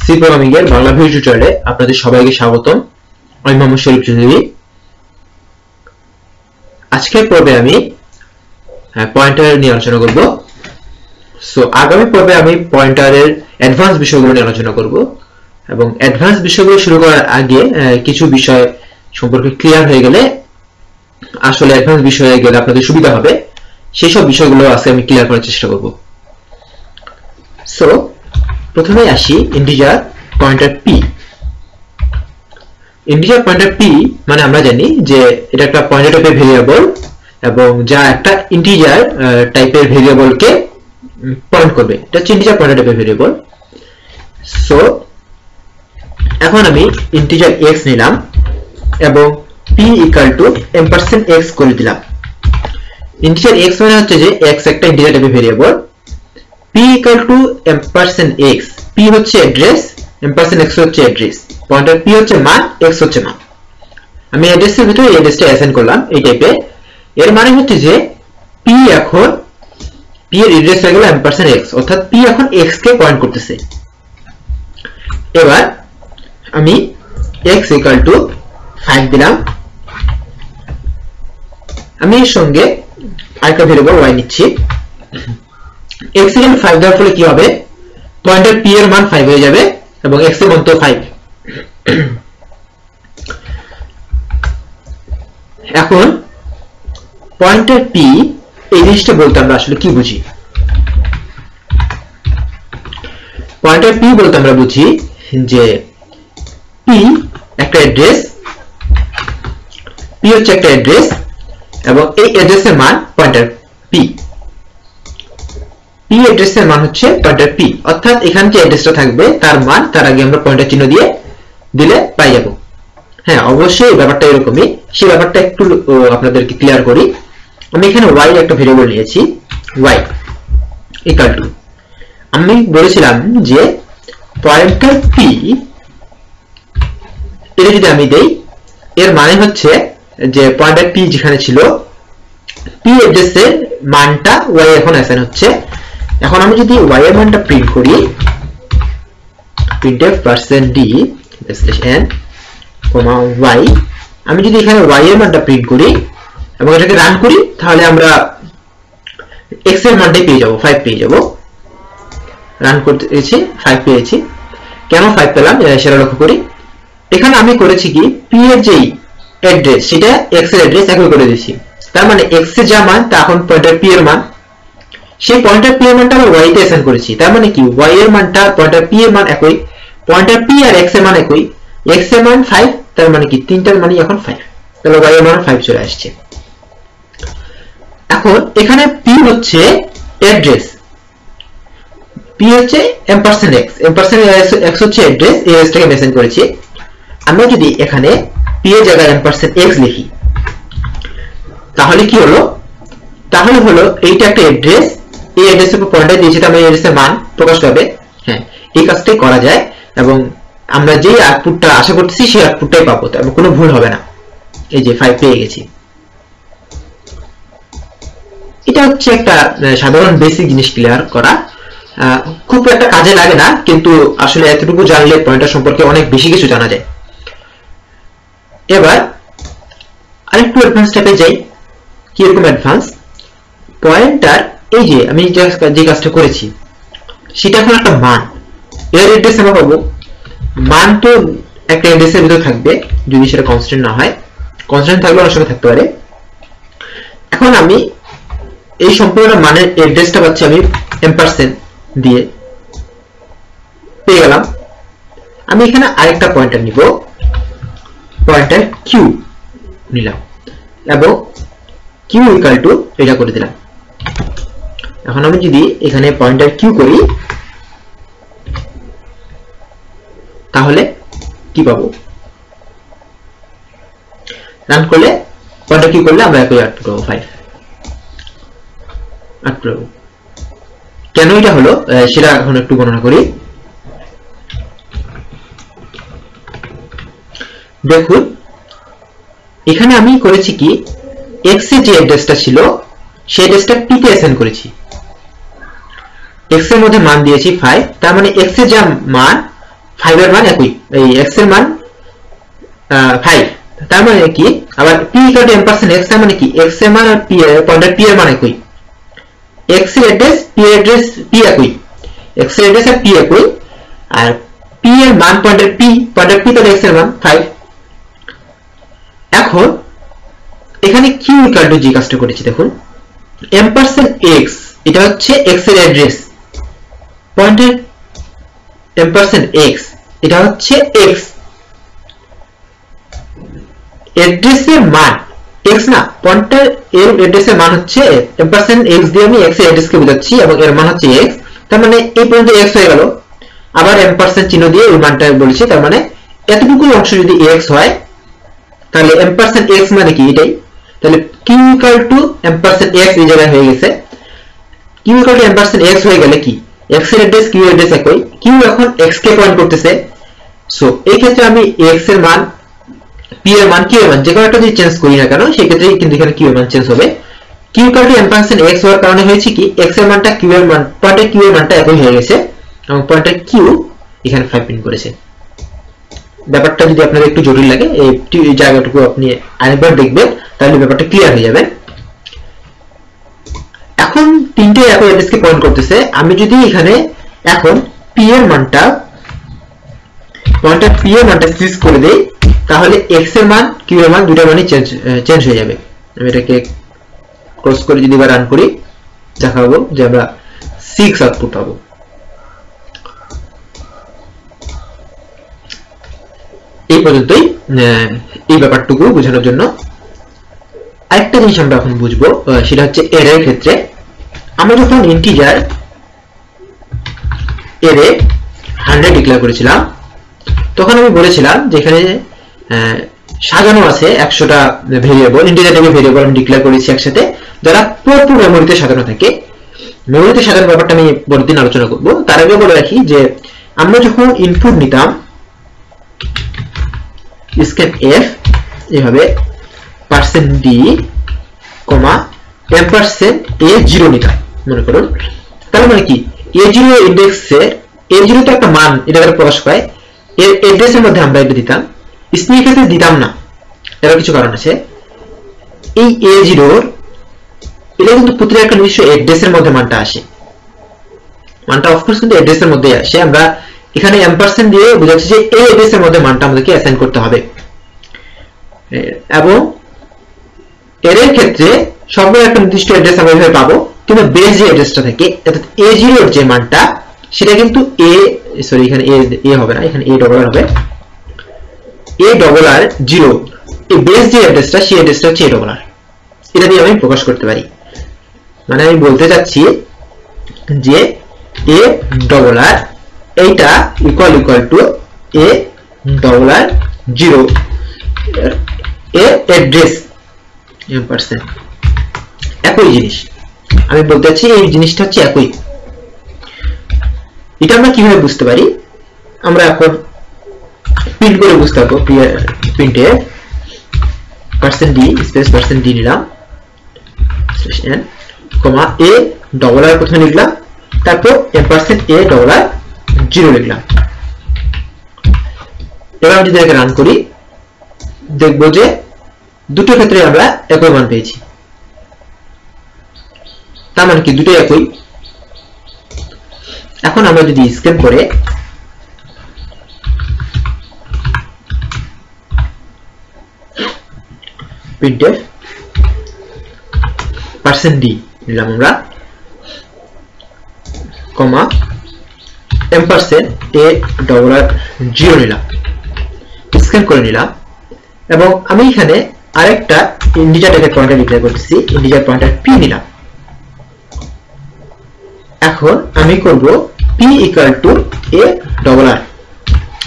C programming এর Bangla video টিউটোরিয়ালে আপনাদের সবাইকে স্বাগতম। আমি মোহাম্মদ শরীফ চৌধুরী। আজকের পর্বে আমি পয়েন্টার নিয়ে আলোচনা করব। সো আগামী পর্বে আমি পয়েন্টারের অ্যাডভান্স বিষয়গুলো নিয়ে আলোচনা করব এবং অ্যাডভান্স বিষয়গুলো শুরু করার আগে কিছু বিষয় সম্পর্কে ক্লিয়ার হয়ে গেলে আসলে অ্যাডভান্স বিষয়ে গেলে আপনাদের সুবিধা হবে, সেই সব বিষয়গুলো আজকে আমি ক্লিয়ার করার চেষ্টা করব। সো প্রথমে আসি integer pointer P. Integer pointer P মানে আমরা জানি যে এটা একটা পয়েন্টার টাইপের ভেরিয়েবল এবং যা একটা ইন্টিজার টাইপের ভেরিয়েবলকে পয়েন্ট করবে। এটা হচ্ছে ইন্টিজার পয়েন্টার টাইপের ভেরিয়েবল। সো এখন আমি ইন্টিজার x নিলাম এবং p ইকুয়াল টু %x করে দিলাম। ইন্টিজার x মানে হচ্ছে যে x একটা ইন্টিজার টাইপের variable, p equal to %x, p হচ্ছে অ্যাড্রেস, %x হচ্ছে অ্যাড্রেস, পয়েন্টার p হচ্ছে মান, x হচ্ছে মান। আমি অ্যাড্রেসের ভিতরে এই অ্যাড্রেসটা অ্যাসাইন করলাম এই টাইপে। এর মানে হচ্ছে যে p এখন p এর অ্যাড্রেস হয়ে গেল %x, অর্থাৎ p এখন x কে পয়েন্ট করতেছে। এবার আমি x ইকুয়াল টু 5 দিলাম। আমি এর সঙ্গে আরেকটা ভেরিয়েবল y নিচ্ছি। x ইকুয়াল 5 দেওয়ার ফলে কি হবে, পয়েন্টার p এর মান 5 হয়ে যাবে এবং x এর মান তো 5। এখন পয়েন্টার p এই জিনিসটা বলতে আমরা আসলে কি বুঝি? পয়েন্টার p বলতে আমরা বুঝি যে p একটা অ্যাড্রেস, p হচ্ছে একটা অ্যাড্রেস এবং এই অ্যাড্রেসের মান পয়েন্টার p অ্যাড্রেসের মান হচ্ছে পয়েন্টার p, অর্থাৎ এখানে যে অ্যাড্রেসটা থাকবে তার মান তার আগে আমরা পয়েন্টার চিহ্ন দিয়ে দিলে পাই যাব। হ্যাঁ, অবশ্যই ব্যাপারটা এরকমই। সেই ব্যাপারটা একটু আপনাদেরকে ক্লিয়ার করি। আমি এখানে y একটা ভেরিয়েবল নিয়েছি, y ইকুয়াল টু, আমি বলেছিলাম যে পয়েন্টার p এটা যদি আমি দেই, এর মানে হচ্ছে যে পয়েন্টার p যেখানে ছিল p অ্যাড্রেসের মানটা y এখন অ্যাসাইন হচ্ছে। এখন আমি যদি y এর মানটা প্রিন্ট করি, printf %d /n, y, আমি যদি এখানে y এর মানটা প্রিন্ট করি এবং এটাকে রান করি, তাহলে আমরা x এর মানটাই পেয়ে যাব, 5 পেয়ে যাব। রান করতেছি, 5 পেয়েছি। কেন 5 পেলাম সেটা লক্ষ্য করি। এখানে আমি করেছি কি, p এর যেই অ্যাড্রেস সেটা x এর অ্যাড্রেস একই করে দিয়েছি। তার মানে x এর যা মান তা এখন পয়েন্টার p এর মান, সেই পয়েন্টার p এর মানটা আমরা y তে অ্যাসাইন করেছি। তার মানে কি, y এর মানটা পয়েন্টার p এর মান একই, পয়েন্টার p আর x এর মান একই, x এর মান 5, তার মানে কি তিনটার মানই এখন 5, তাহলে y এর মান 5 চলে আসছে। এখন এখানে p হচ্ছে অ্যাড্রেস, p হচ্ছে %x, %x হচ্ছে অ্যাড্রেস, এই অ্যাড্রেসটাকে মেনশন করেছি। আমরা যদি এখানে p এর জায়গায় %x লিখি তাহলে কি হলো, তাহলে হলো এইটা একটা অ্যাড্রেস, এই অ্যাড্রেসের উপর পয়েন্টার দিয়েছি, তার মানে অ্যাড্রেসের মান প্রকাশ পাবে। হ্যাঁ, এই কাজটাই করা যায় এবং আমরা যেই আউটপুটটা আশা করতেছি সেই আউটপুটটাই পাবো, তার কোনো ভুল হবে না। এই যে 5 পেয়ে গেছি। এটা হচ্ছে একটা সাধারণ বেসিক জিনিস ক্লিয়ার করা, খুব একটা কাজে লাগে না, কিন্তু আসলে এতটুকু জানলে পয়েন্টার সম্পর্কে অনেক বেশি কিছু জানা যায়। এবার আরেকটু অ্যাডভান্স টাইপে যাই। কি রকম অ্যাডভান্স? পয়েন্টার, এই যে আমি যে কাজটা করেছি সেটা এখন একটা মান, এর অ্যাড্রেস আমরা পাবো। মান তো একটা অ্যাড্রেসের ভিতরে থাকবে, যদি সেটা কনস্ট্যান্ট না হয়, কনস্ট্যান্ট থাকলে অনেক সময় থাকতে পারে। এখন আমি এই সম্পূর্ণ মানের অ্যাড্রেসটা পাচ্ছি আমি % দিয়ে পেয়ে গেলাম। আমি এখানে আরেকটা পয়েন্টার নিব, পয়েন্টার q নিলাম এবং q ইকুয়াল টু এটা করে দিলাম। এখন আমি যদি এখানে পয়েন্টার q করি তাহলে কি পাবো, রান করলে পয়েন্টার q করলে আমরা একই আউটপুট পাবো, 5 আউটপুট পাবো। কেন এটা হলো সেটা এখন একটু গণনা করি। দেখুন এখানে আমি করেছি কি, x এর যে অ্যাড্রেসটা ছিল সেই অ্যাড্রেসটা p তে অ্যাসাইন করেছি, x এর মধ্যে মান দিয়েছি 5, তার মানে x এর যা মান 5 এর মান একই, এই x এর মান 5, তার মানে কি আবার p = m%x, তার মানে কি x এর মান আর p এর পয়েন্টার p এর মান একই, x এর অ্যাড্রেস p এর অ্যাড্রেস p একই, x এর অ্যাড্রেস আর p একই, আর p এর মান পয়েন্টার p তাহলে x এর মান 5। এখন এখানে q = যে কাজটা করেছি দেখুন, m%x এটা হচ্ছে x এর অ্যাড্রেস, পয়েন্টার m%x এটা হচ্ছে x অ্যাড্রেসের মান, x না পয়েন্টার এর অ্যাড্রেসের মান হচ্ছে m%x দিয়ে আমি x এর অ্যাড্রেসকে বোঝাচ্ছি এবং এর মান হচ্ছে x, তার মানে এই পর্যন্ত x হয়ে গেল, আবার m% চিহ্ন দিয়ে এই মানটা বলেছি, তার মানে এতটুকু অংশ যদি x হয় তাহলে m%x মানে কি এটাই, তাহলে q = m%x এই জায়গায় হয়ে গেছে, q = m%x হয়ে গেলে কি x এর অ্যাড্রেস q এর অ্যাড্রেস একই, q এখন x কে পয়েন্ট করতেছে, সো এই ক্ষেত্রে আমি x এর মান p এর মান q এর মান যে কোনো একটা যদি চেঞ্জ করি না কেন সেই ক্ষেত্রে কিন্তু এখানে q এর মান চেঞ্জ হবে, q = m%x হওয়ার কারণে হয়েছে কি x এর মানটা q এর মান পয়েন্টার q এর মানটা একই হয়ে গেছে এবং পয়েন্টার q এখানে 5 প্রিন্ট করেছে। ব্যাপারটা যদি আপনাদের একটু জটিল লাগে এই জায়গাটুকু আপনি আরেকবার দেখবেন তাহলে ব্যাপারটা ক্লিয়ার হয়ে যাবে। এখন তিনটে একই অ্যাড্রেসকে পয়েন্ট করতেছে, আমি যদি এখানে এখন p এর মানটা পয়েন্টার p এর মানটা সুইচ করে দেই তাহলে x এর মান q এর মান দুটো মানই চেঞ্জ হয়ে যাবে। আমি এটাকে ক্রস করে যদি রান করি দেখাবো যে আমরা 6 আউটপুট পাবো। এই পর্যন্তই এই ব্যাপারটুকু বোঝানোর জন্য। আরেকটা জিনিস আমরা এখন বুঝবো, সেটা হচ্ছে অ্যারের ক্ষেত্রে আমরা যখন ইন্টিজার অ্যারে 100 ডিক্লেয়ার করেছিলাম তখন আমি বলেছিলাম যে এখানে সাজানো আছে 100টা ভেরিয়েবল, ইন্টিজার টাইপের ভেরিয়েবল আমি ডিক্লেয়ার করেছি একসাথে, যারা পুরো মেমোরিতে সাজানো থাকে। মেমোরিতে সাজানোর ব্যাপারটা আমি পরের দিন আলোচনা করব, তার আগে বলে রাখি যে আমরা যখন ইনপুট নিতাম স্ক্যান f এভাবে %d, %a0 নিতাম মনে করুন, তার মানে কি a0 ইন্ডেক্সের a0 তো একটা মান এটা দ্বারা প্রকাশ পায়, এর অ্যাড্রেসের মধ্যে আমরা এটা দিতাম, স্প্রিং ক্ষেত্রে দিতাম না, এর কিছু কারণ আছে। এই a0 এটা কিন্তু প্রতিটা একটা নির্দিষ্ট অ্যাড্রেসের মধ্যে মানটা আসে, মানটা অফকোর্স কিন্তু অ্যাড্রেসের মধ্যে আসে, আমরা এখানে m% দিয়ে বোঝাচ্ছি যে এই অ্যাড্রেসের মধ্যে মানটা আমাদেরকে অ্যাসাইন করতে হবে। এবং এর ক্ষেত্রে সবগুলো একটা নির্দিষ্ট অ্যাড্রেস আমরা এভাবে পাবো, কিন্তু বেস যে অ্যাড্রেসটা থাকে অর্থাৎ a0 এর যে মানটা সেটা কিন্তু এখানে a হবে না, এখানে a ডবল হবে, a0 এই বেস যে অ্যাড্রেসটা সেই অ্যাড্রেসটা হচ্ছে a ডবল, এটা দিয়ে আমি প্রকাশ করতে পারি। মানে আমি বলতে চাচ্ছি যে a ডবল এইটা ইকুয়াল টু a ডবল 0 এর অ্যাড্রেস m%, একই জিনিস আমি বলতে চাচ্ছি, এই জিনিসটা হচ্ছে একই। এটা আমরা কিভাবে বুঝতে পারি, আমরা এখন প্রিন্ট করে বুঝতে পারবো। প্রিন্টে %d স্পেস %d নিলাম, n a ডবল আর প্রথমে লিখলাম, তারপর %a0 লিখলাম। এবার আমি যদি এটাকে রান করি দেখবো যে দুটো ক্ষেত্রে আমরা একই মান পেয়েছি, তার মানে কি দুটোই একই। এখন আমরা যদি স্ক্যান করে printf %d নিলাম আমরা, %a0 নিলাম, স্ক্যান করে নিলাম, এবং আমি এখানে আরেকটা ইন্টিজার টাইপের পয়েন্টার ডিক্লেয়ার করতেছি, ইন্টিজার পয়েন্টার p নিলাম। এখন আমি করব p = a$,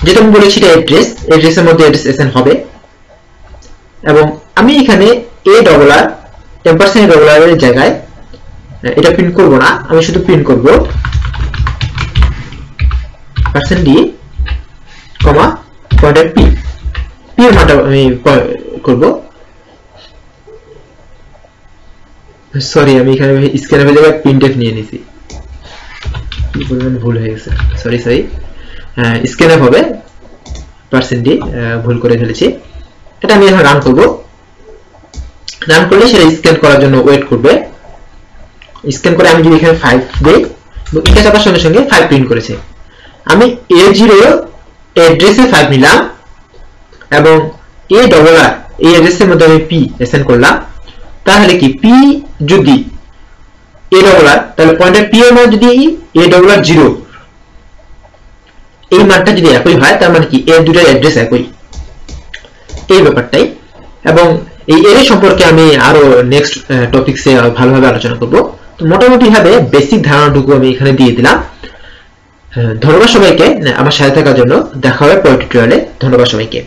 যেটা আমি বলেছি এটা অ্যাড্রেসের মধ্যে অ্যাড্রেস অ্যাসাইন হবে, এবং আমি এখানে a$, $a$ এর জায়গায় এটা প্রিন্ট করব না, আমি শুধু প্রিন্ট করব %d, পয়েন্টার p এর মানটা আমি করব। সরি আমি এখানে স্ক্যানের জায়গায় printf নিয়ে নিয়েছি, কি পরিমাণ ভুল হয়ে গেছে, সরি। স্ক্যানআপ হবে পার্সেন্টটি ভুল করে ফেলেছি। এটা আমি এখন রান করব। রান করলে সেটা স্ক্যান করার জন্য ওয়েট করবে। স্ক্যান করে আমি যদি এখানে 5 দেই, এটা চাপার সঙ্গে সঙ্গে 5 প্রিন্ট করেছে। আমি A0 অ্যাড্রেসে 5 নিলাম এবং A ডলার এই অ্যাড্রেসের মধ্যে আমি P অ্যাসাইন করলাম। তাহলে কি P যদি A ডলার, তাহলে পয়েন্টার P এর মান যদি A ডলার 0 এই মানটা যদি একই হয়, তার মানে কি এর দুটোর অ্যাড্রেস একই, এই ব্যাপারটাই। এবং এই এর সম্পর্কে আমি আরো নেক্সট টপিকসে ভালোভাবে আলোচনা করব। তো মোটামুটি ভাবে বেসিক ধারণাটুকু আমি এখানে দিয়ে দিলাম। ধন্যবাদ সবাইকে আমার সাথে থাকার জন্য। দেখা হবে পরের টিউটোরিয়ালে। ধন্যবাদ সবাইকে।